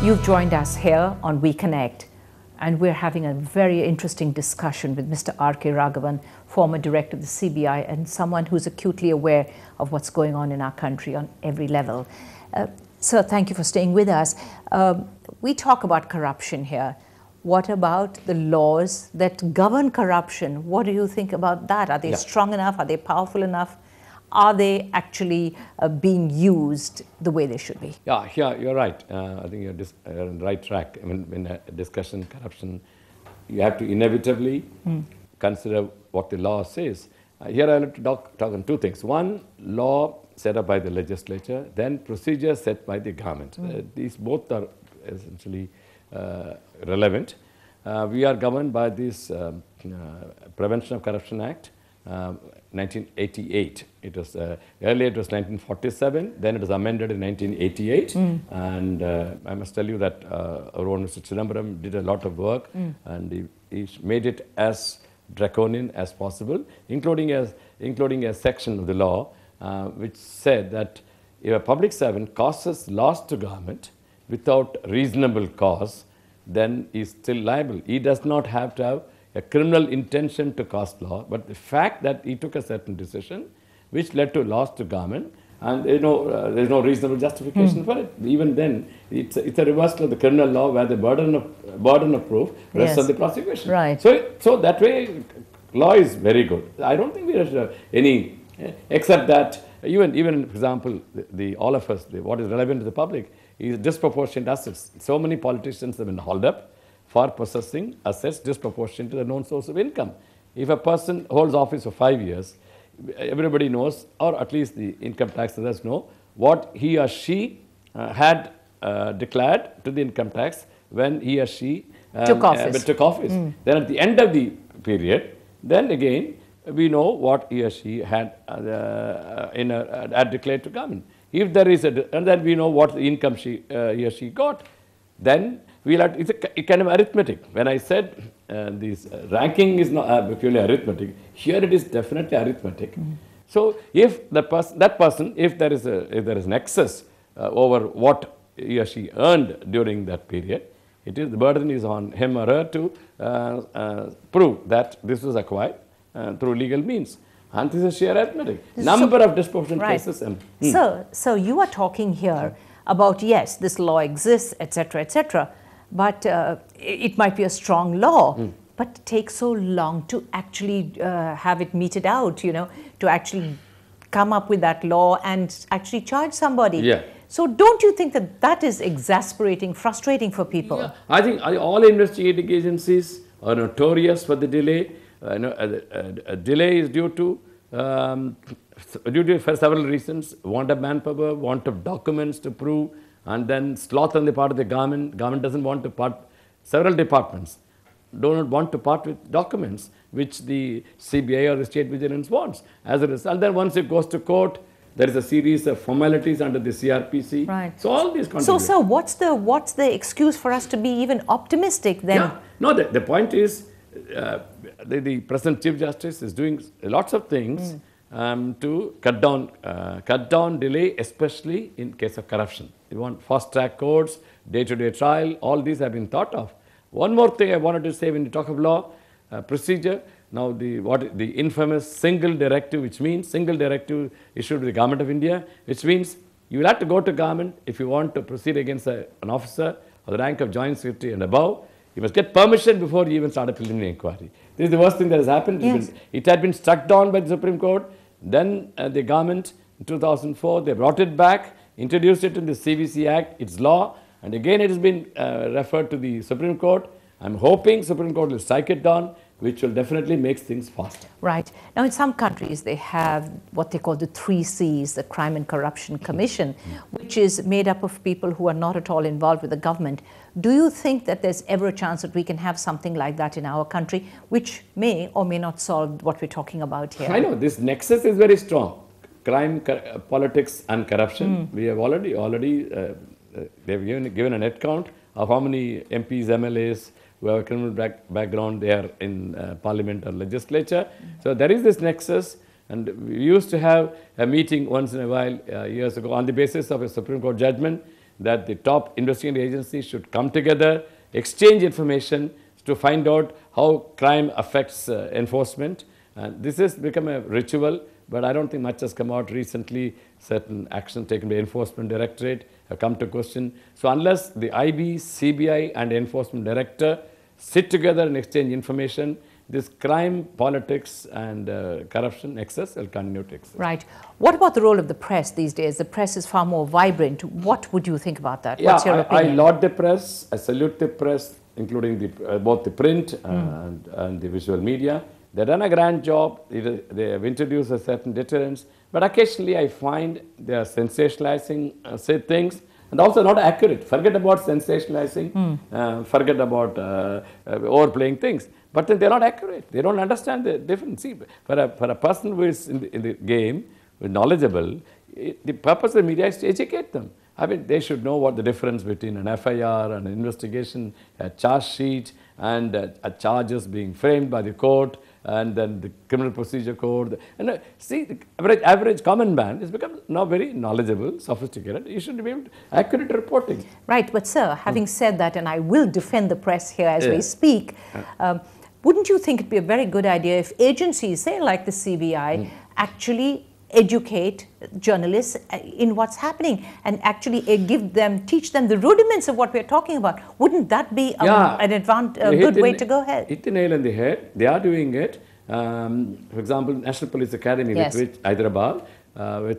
You've joined us here on We Connect, and we're having a very interesting discussion with Mr. R.K. Raghavan, former director of the CBI and someone who's acutely aware of what's going on in our country on every level. Sir, thank you for staying with us. We talk about corruption here. What about the laws that govern corruption? What do you think about that? Are they strong enough? Are they powerful enough? Are they actually being used the way they should be? Yeah, you're right. I think you're on the right track. I mean, in a discussion, corruption, you have to inevitably consider what the law says. Here I like to talk on two things. One, law set up by the legislature, then procedures set by the government. These both are essentially relevant. We are governed by this Prevention of Corruption Act, 1988. It was earlier it was 1947. Then it was amended in 1988. And I must tell you that our own Mr. Chidambaram did a lot of work, and he made it as draconian as possible, including a section of the law which said that if a public servant causes loss to government without reasonable cause, then he is still liable. He does not have to have a criminal intention to cause law, but the fact that he took a certain decision which led to loss to government, and there's no reasonable justification for it. Even then, it's a reversal of the criminal law where the burden of proof rests on the prosecution. Right. So that way, law is very good. I don't think we have any, except that even for example, all of us, what is relevant to the public is disproportionate assets. So many politicians have been hauled up for possessing assets disproportionate to the known source of income. If a person holds office for 5 years, everybody knows, or at least the income tax others know, what he or she had declared to the income tax when he or she took office. Then at the end of the period, then again, we know what he or she had declared to government. If there is and then we know what the income he or she got. Then we'll have it's a kind of arithmetic. When I said this ranking is not purely arithmetic, here it is definitely arithmetic. So if that person, if there is an excess over what he or she earned during that period, the burden is on him or her to prove that this was acquired through legal means. And this is sheer arithmetic. Number of disproportionate cases. So you are talking here about, yes, this law exists, etc., but it might be a strong law, but it takes so long to actually have it meted out, to actually come up with that law and actually charge somebody. Yeah. So don't you think that is exasperating, frustrating for people? Yeah. I think all investigating agencies are notorious for the delay. A delay is due to for several reasons: want of manpower, want of documents to prove, and then sloth on the part of the government. Government doesn't want to part. Several departments do not want to part with documents which the CBI or the State Vigilance wants. As a result, then once it goes to court, there is a series of formalities under the CRPC. Right. So all these contribute. So, sir, what's the excuse for us to be even optimistic then? Yeah. No, the point is, the present Chief Justice is doing lots of things to cut down delay, especially in case of corruption. You want fast-track courts, day-to-day trial, all these have been thought of. One more thing I wanted to say when you talk of law, procedure, now the infamous single directive, which means single directive issued by the Government of India, which means you will have to go to government if you want to proceed against an officer of the rank of Joint Secretary and above. You must get permission before you even start a preliminary inquiry. This is the worst thing that has happened. Yes. It had been struck down by the Supreme Court. Then the government in 2004, they brought it back, introduced it in the CVC Act, it's law, and again it has been referred to the Supreme Court. I'm hoping Supreme Court will strike it down, which will definitely make things faster. Right. Now, in some countries, they have what they call the 3 Cs, the Crime and Corruption Commission, which is made up of people who are not at all involved with the government. Do you think that there's ever a chance that we can have something like that in our country, which may or may not solve what we're talking about here? I know, this nexus is very strong. Crime, politics and corruption. We have already they've given an head count of how many MPs, MLAs, who have a criminal background, they are in parliament or legislature. So there is this nexus, and we used to have a meeting once in a while years ago on the basis of a Supreme Court judgment. that the top investigating agencies should come together, exchange information to find out how crime affects enforcement. And this has become a ritual, but I don't think much has come out recently. Certain action taken by Enforcement Directorate have come to question. So unless the IB, CBI and Enforcement Director sit together and exchange information, this crime, politics and corruption excess will continue to exist. Right. What about the role of the press these days? The press is far more vibrant. What would you think about that? Yeah, What's your opinion? I laud the press. I salute the press, including the, both the print and the visual media. They've done a grand job. They have introduced a certain deterrence. But occasionally I find they are sensationalizing say things and also not accurate. Forget about sensationalizing, forget about overplaying things. But then they're not accurate. They don't understand the difference. See, for a person who is in the game, who is knowledgeable, the purpose of the media is to educate them. I mean, they should know what the difference between an FIR, an investigation, a charge sheet, and a charges being framed by the court, and then the criminal procedure code. And see, the average common man has become now very knowledgeable, sophisticated. You should be able to accurate reporting. Right, but sir, having said that, and I will defend the press here as we speak, wouldn't you think it'd be a very good idea if agencies, say like the CBI, actually educate journalists in what's happening and actually teach them the rudiments of what we're talking about? Wouldn't that be a good way to go ahead? Hit the nail on the head. They are doing it. For example, National Police Academy, with Hyderabad, I'm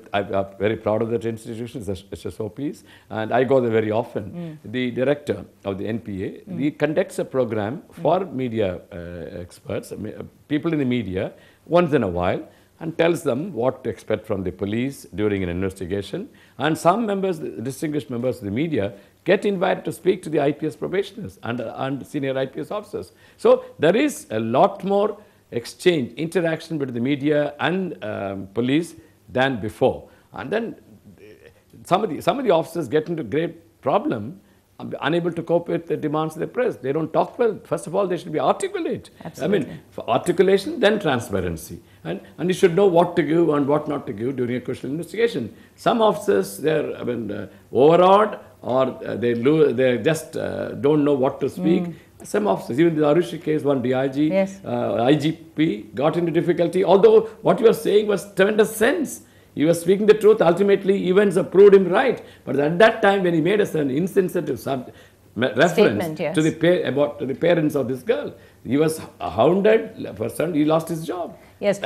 very proud of that institution, it's SOPs, and I go there very often. The director of the NPA, he conducts a program for media experts, people in the media, once in a while, and tells them what to expect from the police during an investigation. And some members, distinguished members of the media, get invited to speak to the IPS probationers and senior IPS officers. So there is a lot more exchange, interaction between the media and police than before. And then some of the officers get into great problem, unable to cope with the demands of the press. They don't talk well. First of all, they should be articulate. Absolutely. I mean, for articulation, then transparency. And you should know what to give and what not to give during a crucial investigation. Some officers, they're overawed, or they just don't know what to speak. Some officers, even the Arushi case, one DIG, IGP got into difficulty, although what you were saying was tremendous sense. He was speaking the truth. Ultimately, events have proved him right. But at that time, when he made an insensitive reference to the parents of this girl, he was hounded. He lost his job. Yes,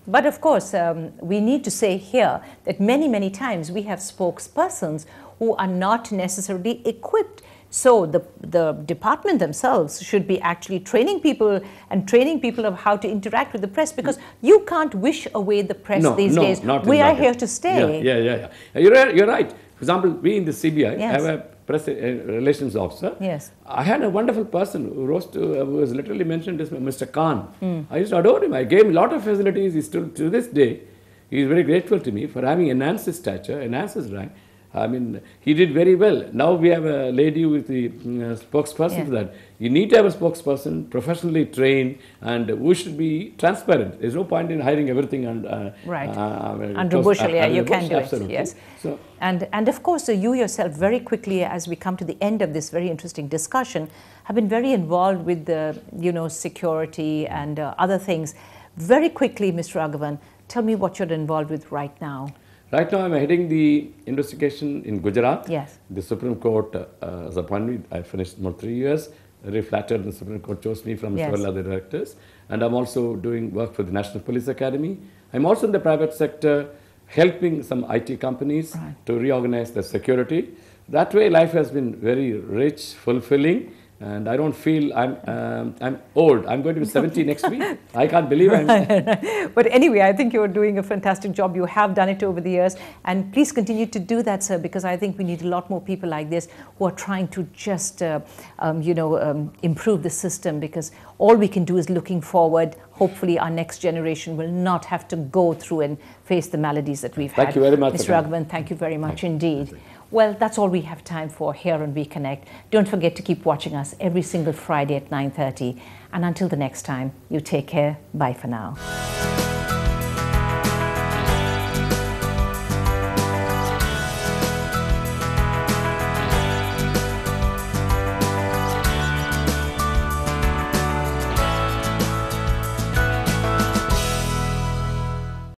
but of course, we need to say here that many times we have spokespersons who are not necessarily equipped. So the department themselves should be actually training people of how to interact with the press, because you can't wish away the press these days. We are here to stay. Yeah. You're right. For example, we in the CBI have a press relations officer. Yes. I had a wonderful person who was literally mentioned as Mr. Khan. I used to adore him. I gave him a lot of facilities. He still, to this day, he is very grateful to me for having enhanced his stature, enhanced his rank. I mean, he did very well. Now we have a lady with the spokesperson for that. You need to have a spokesperson, professionally trained, and who should be transparent. There's no point in hiding everything under bushel. You can do absolutely. it. Yes. So, and of course, you yourself, very quickly, as we come to the end of this very interesting discussion, have been very involved with the security and other things. Very quickly, Mr. Raghavan, tell me what you're involved with right now. Right now, I'm heading the investigation in Gujarat. Yes. The Supreme Court has appointed me. I finished more 3 years. Very flattered the Supreme Court chose me from several other directors. And I'm also doing work for the National Police Academy. I'm also in the private sector, helping some IT companies to reorganize their security. That way, life has been very rich, fulfilling. And I don't feel I'm old. I'm going to be 70 next week. I can't believe I'm... But anyway, I think you're doing a fantastic job. You have done it over the years. And please continue to do that, sir, because I think we need a lot more people like this who are trying to just, improve the system, because all we can do is looking forward. Hopefully our next generation will not have to go through and face the maladies that we've had. Thank you very much. Mr. Raghavan, thank you very much indeed. Well, that's all we have time for here on WeConnect. Don't forget to keep watching us every single Friday at 9:30. And until the next time, you take care. Bye for now.